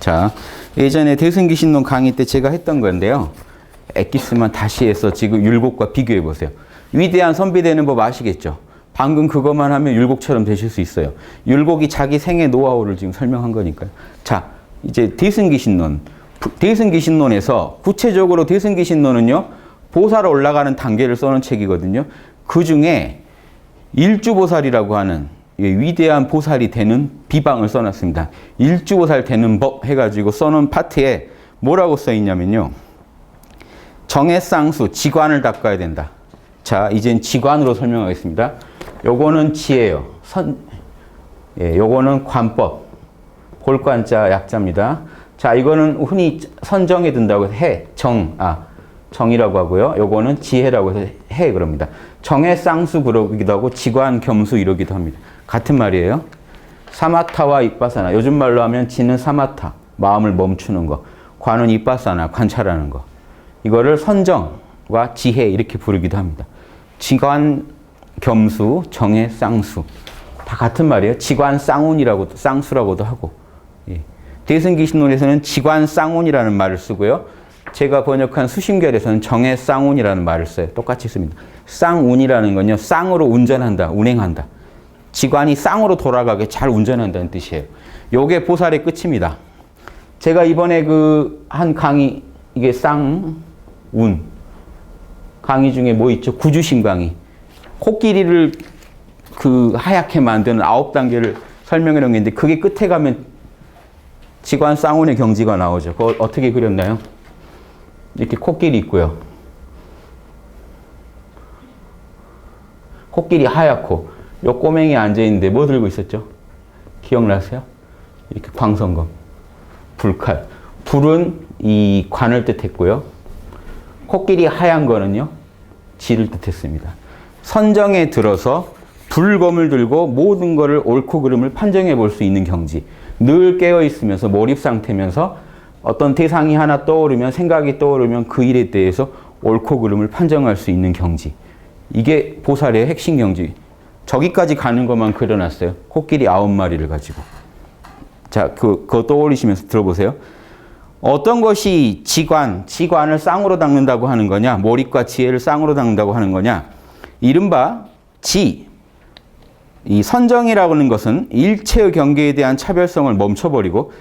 자, 예전에 대승기신론 강의 때 제가 했던 건데요. 엑기스만 다시 해서 지금 율곡과 비교해 보세요. 위대한 선비되는 법 아시겠죠? 방금 그것만 하면 율곡처럼 되실 수 있어요. 율곡이 자기 생애 노하우를 지금 설명한 거니까요. 자, 이제 대승기신론. 대승기신론에서 구체적으로 대승기신론은요. 보살로 올라가는 단계를 써놓은 책이거든요. 그 중에 일주보살이라고 하는 위대한 보살이 되는 비방을 써놨습니다. 일주보살 되는 법 해가지고 써놓은 파트에 뭐라고 써있냐면요. 정해쌍수, 지관을 닦아야 된다. 자, 이젠 지관으로 설명하겠습니다. 요거는 지예요. 요거는 관법. 볼관자 약자입니다. 자, 이거는 흔히 선정에 든다고 해서 정이라고 하고요. 요거는 지혜라고 해서 해 그럽니다. 정해쌍수 그러기도 하고 지관 겸수 이러기도 합니다. 같은 말이에요. 사마타와 이빠사나. 요즘 말로 하면 지는 사마타, 마음을 멈추는 거. 관은 이빠사나, 관찰하는 거. 이거를 선정과 지혜 이렇게 부르기도 합니다. 지관 겸수, 정해 쌍수. 다 같은 말이에요. 지관 쌍운이라고도, 쌍수라고도 하고. 예. 대승기신론에서는 지관 쌍운이라는 말을 쓰고요. 제가 번역한 수심결에서는 정해 쌍운이라는 말을 써요. 똑같이 씁니다. 쌍운이라는 건요. 쌍으로 운전한다, 운행한다. 지관이 쌍으로 돌아가게 잘 운전한다는 뜻이에요. 요게 보살의 끝입니다. 제가 이번에 한 강의, 이게 쌍운 강의 중에 뭐 있죠? 구주심 강의. 코끼리를 하얗게 만드는 9단계를 설명해 놓은 게 있는데 그게 끝에 가면 지관 쌍운의 경지가 나오죠. 그거 어떻게 그렸나요? 이렇게 코끼리 있고요. 코끼리 하얗고 요 꼬맹이 앉아있는데 뭐 들고 있었죠? 기억나세요? 이렇게 광선검, 불칼. 불은 이 관을 뜻했고요. 코끼리 하얀 거는요. 지를 뜻했습니다. 선정에 들어서 불검을 들고 모든 것을 옳고 그름을 판정해 볼 수 있는 경지. 늘 깨어 있으면서 몰입 상태면서 어떤 대상이 하나 떠오르면 생각이 떠오르면 그 일에 대해서 옳고 그름을 판정할 수 있는 경지. 이게 보살의 핵심 경지. 저기까지 가는 것만 그려놨어요. 코끼리 9마리를 가지고. 자, 그거 떠올리시면서 들어보세요. 어떤 것이 지관을 쌍으로 닦는다고 하는 거냐? 몰입과 지혜를 쌍으로 닦는다고 하는 거냐? 이른바 이 선정이라고 하는 것은 일체의 경계에 대한 차별성을 멈춰버리고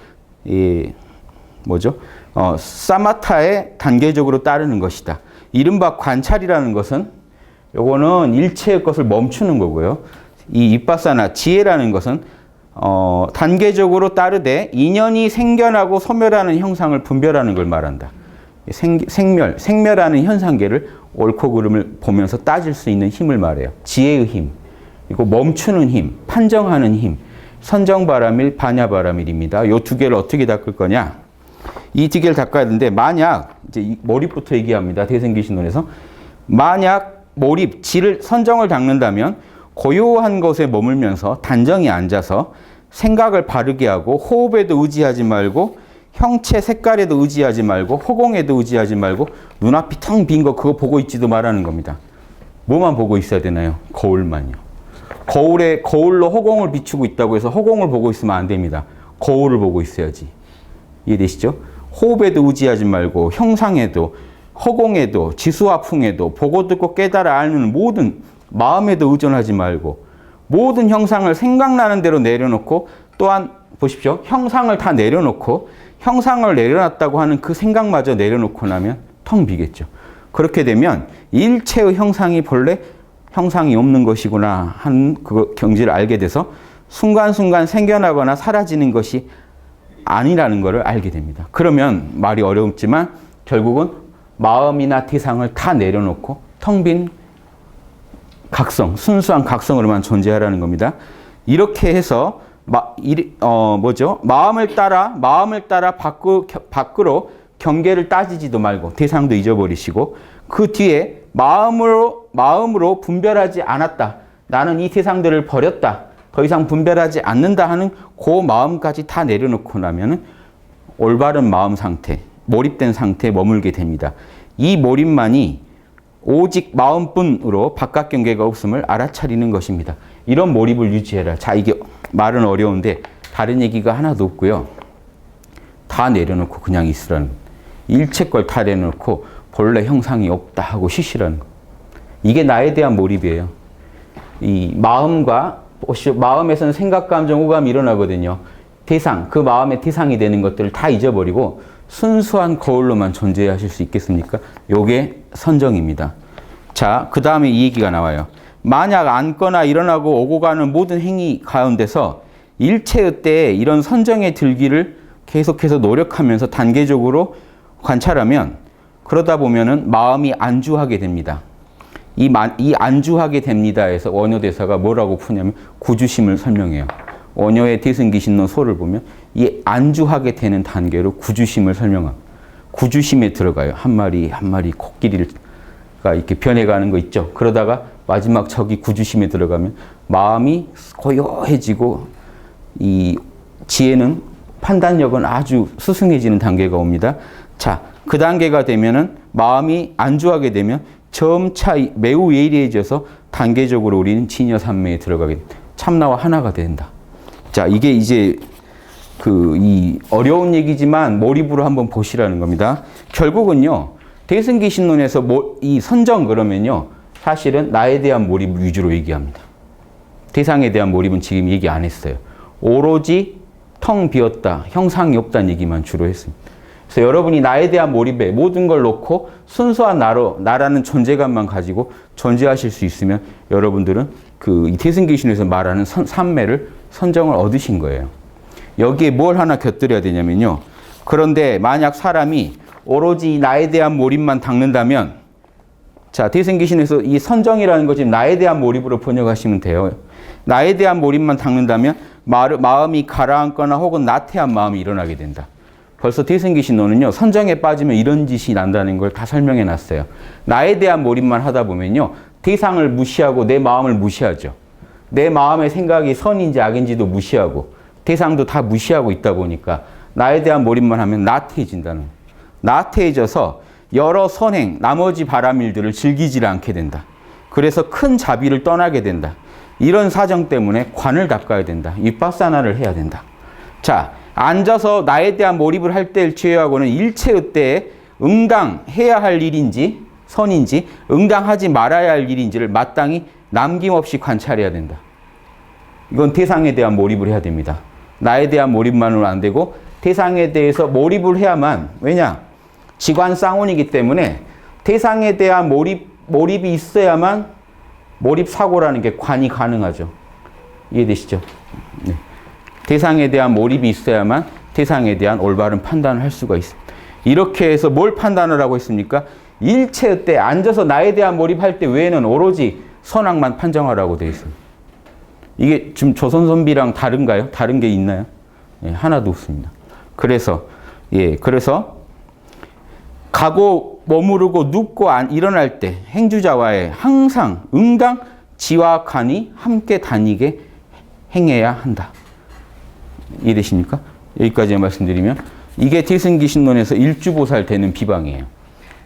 사마타에 단계적으로 따르는 것이다. 이른바 관찰이라는 것은 요거는 일체의 것을 멈추는 거고요. 이 이빠사나 지혜라는 것은 단계적으로 따르되 인연이 생겨나고 소멸하는 형상을 분별하는 걸 말한다. 생멸하는 현상계를 옳고 그름을 보면서 따질 수 있는 힘을 말해요. 지혜의 힘, 그리고 멈추는 힘, 판정하는 힘, 선정바라밀, 반야바라밀입니다. 요 두 개를 어떻게 닦을 거냐? 이 두 개를 닦아야 되는데 만약 이제 몰입부터 얘기합니다. 대승기신론에서 만약 몰입, 선정을 닦는다면 고요한 곳에 머물면서 단정히 앉아서 생각을 바르게 하고 호흡에도 의지하지 말고 형체 색깔에도 의지하지 말고 허공에도 의지하지 말고 눈앞이 텅 빈 거 그거 보고 있지도 말하는 겁니다. 뭐만 보고 있어야 되나요? 거울만요. 거울로 허공을 비추고 있다고 해서 허공을 보고 있으면 안 됩니다. 거울을 보고 있어야지. 이해되시죠? 호흡에도 의지하지 말고 형상에도 허공에도 지수화풍에도 보고 듣고 깨달아 아는 모든 마음에도 의존하지 말고 모든 형상을 생각나는 대로 내려놓고 또한 보십시오. 형상을 다 내려놓고 형상을 내려놨다고 하는 그 생각마저 내려놓고 나면 텅 비겠죠. 그렇게 되면 일체의 형상이 본래 형상이 없는 것이구나 하는 그 경지를 알게 돼서 순간순간 생겨나거나 사라지는 것이 아니라는 것을 알게 됩니다. 그러면 말이 어렵지만 결국은 마음이나 대상을 다 내려놓고 텅 빈 각성, 순수한 각성으로만 존재하라는 겁니다. 이렇게 해서 마음을 따라 밖으로 경계를 따지지도 말고 대상도 잊어버리시고 그 뒤에 마음으로 분별하지 않았다. 나는 이 대상들을 버렸다. 더 이상 분별하지 않는다 하는 그 마음까지 다 내려놓고 나면은 올바른 마음 상태, 몰입된 상태에 머물게 됩니다. 이 몰입만이 오직 마음뿐으로 바깥 경계가 없음을 알아차리는 것입니다. 이런 몰입을 유지해라. 자, 이게 말은 어려운데 다른 얘기가 하나도 없고요. 다 내려놓고 그냥 있으라는 거. 일체 걸 다 내려놓고 본래 형상이 없다 하고 쉬시라는 거. 이게 나에 대한 몰입이에요. 이 마음에서는 생각, 감정, 오감이 일어나거든요. 대상, 그 마음의 대상이 되는 것들을 다 잊어버리고 순수한 거울로만 존재하실 수 있겠습니까? 요게 선정입니다. 자, 그 다음에 이 얘기가 나와요. 만약 앉거나 일어나고 오고 가는 모든 행위 가운데서 일체의 때에 이런 선정에 들기를 계속해서 노력하면서 단계적으로 관찰하면 그러다 보면은 마음이 안주하게 됩니다. 이 안주하게 됩니다에서 원효대사가 뭐라고 푸냐면 구주심을 설명해요. 원효의 대승기신론 소를 보면 이 안주하게 되는 단계로 구주심을 설명합니다. 구주심에 들어가요. 한 마리 한 마리 코끼리가 이렇게 변해가는 거 있죠. 그러다가 마지막 저기 구주심에 들어가면 마음이 고요해지고 이 지혜는 판단력은 아주 스승해지는 단계가 옵니다. 자, 그 단계가 되면은 마음이 안주하게 되면 점차 매우 예리해져서 단계적으로 우리는 진여산매에 들어가게 됩니다. 참나와 하나가 된다. 자, 이게 이제 이 어려운 얘기지만 몰입으로 한번 보시라는 겁니다. 결국은요, 대승기신론에서 이 선정 그러면요, 사실은 나에 대한 몰입 위주로 얘기합니다. 대상에 대한 몰입은 지금 얘기 안 했어요. 오로지 텅 비었다, 형상이 없다는 얘기만 주로 했습니다. 그래서 여러분이 나에 대한 몰입에 모든 걸 놓고 순수한 나라는 존재감만 가지고 존재하실 수 있으면 여러분들은 이 대승기신에서 말하는 삼매를 선정을 얻으신 거예요. 여기에 뭘 하나 곁들여야 되냐면요. 그런데 만약 사람이 오로지 나에 대한 몰입만 닦는다면, 자, 대승기신에서 이 선정이라는 거 지금 나에 대한 몰입으로 번역하시면 돼요. 나에 대한 몰입만 닦는다면 마음이 가라앉거나 혹은 나태한 마음이 일어나게 된다. 벌써 대승기신론은요, 선정에 빠지면 이런 짓이 난다는 걸 다 설명해 놨어요. 나에 대한 몰입만 하다 보면요, 대상을 무시하고 내 마음을 무시하죠. 내 마음의 생각이 선인지 악인지도 무시하고 대상도 다 무시하고 있다 보니까 나에 대한 몰입만 하면 나태해진다는 거예요. 나태해져서 여러 선행, 나머지 바람일들을 즐기지 않게 된다. 그래서 큰 자비를 떠나게 된다. 이런 사정 때문에 관을 닦아야 된다. 윗바사나를 해야 된다. 자, 앉아서 나에 대한 몰입을 할 때를 제외하고는 일체의 때에 응당해야 할 일인지 선인지 응당하지 말아야 할 일인지를 마땅히 남김없이 관찰해야 된다. 이건 대상에 대한 몰입을 해야 됩니다. 나에 대한 몰입만으로 안 되고 대상에 대해서 몰입을 해야만, 왜냐? 지관쌍운이기 때문에 대상에 대한 몰입이 있어야만 몰입 사고라는 게 관이 가능하죠. 이해되시죠? 네. 대상에 대한 몰입이 있어야만 대상에 대한 올바른 판단을 할 수가 있습니다. 이렇게 해서 뭘 판단을 하고 있습니까? 일체의 때 앉아서 나에 대한 몰입할 때 외에는 오로지 선악만 판정하라고 되어 있습니다. 이게 지금 조선선비랑 다른가요? 다른 게 있나요? 예, 하나도 없습니다. 그래서 가고 머무르고 눕고 일어날 때 행주자와의 항상 응당 지와 간이 함께 다니게 행해야 한다. 이해되십니까? 여기까지 말씀드리면 이게 대승기신론에서 일주보살 되는 비방이에요.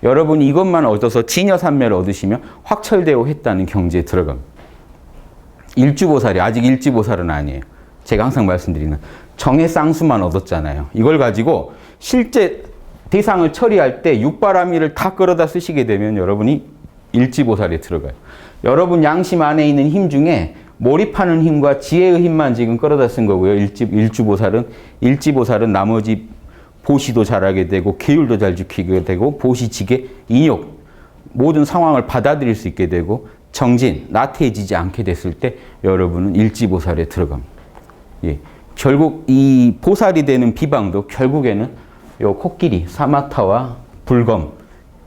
여러분이 이것만 얻어서 진여산매를 얻으시면 확철대오 했다는 경지에 들어갑니다. 일주보살이 아직 일지보살은 아니에요. 제가 항상 말씀드리는 정해쌍수만 얻었잖아요. 이걸 가지고 실제 대상을 처리할 때 육바라밀을 다 끌어다 쓰시게 되면 여러분이 일지보살에 들어가요. 여러분 양심 안에 있는 힘 중에 몰입하는 힘과 지혜의 힘만 지금 끌어다 쓴 거고요. 일지보살은 나머지 보시도 잘하게 되고 계율도 잘 지키게 되고 보시, 지계, 인욕 모든 상황을 받아들일 수 있게 되고 정진, 나태해지지 않게 됐을 때 여러분은 일지보살에 들어갑니다. 예. 결국 이 보살이 되는 비방도 결국에는 요 코끼리, 사마타와 불검,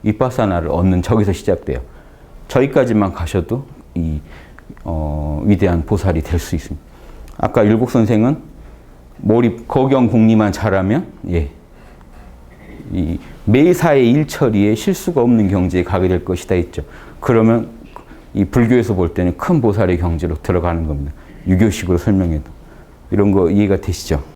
윗바사나를 얻는 저기서 시작돼요. 저기까지만 가셔도 위대한 보살이 될 수 있습니다. 아까 율곡 선생은 몰입, 거경, 공리만 잘하면 이 매사의 일처리에 실수가 없는 경지에 가게 될 것이다 했죠. 그러면 이 불교에서 볼 때는 큰 보살의 경지로 들어가는 겁니다. 유교식으로 설명해도. 이런 거 이해가 되시죠?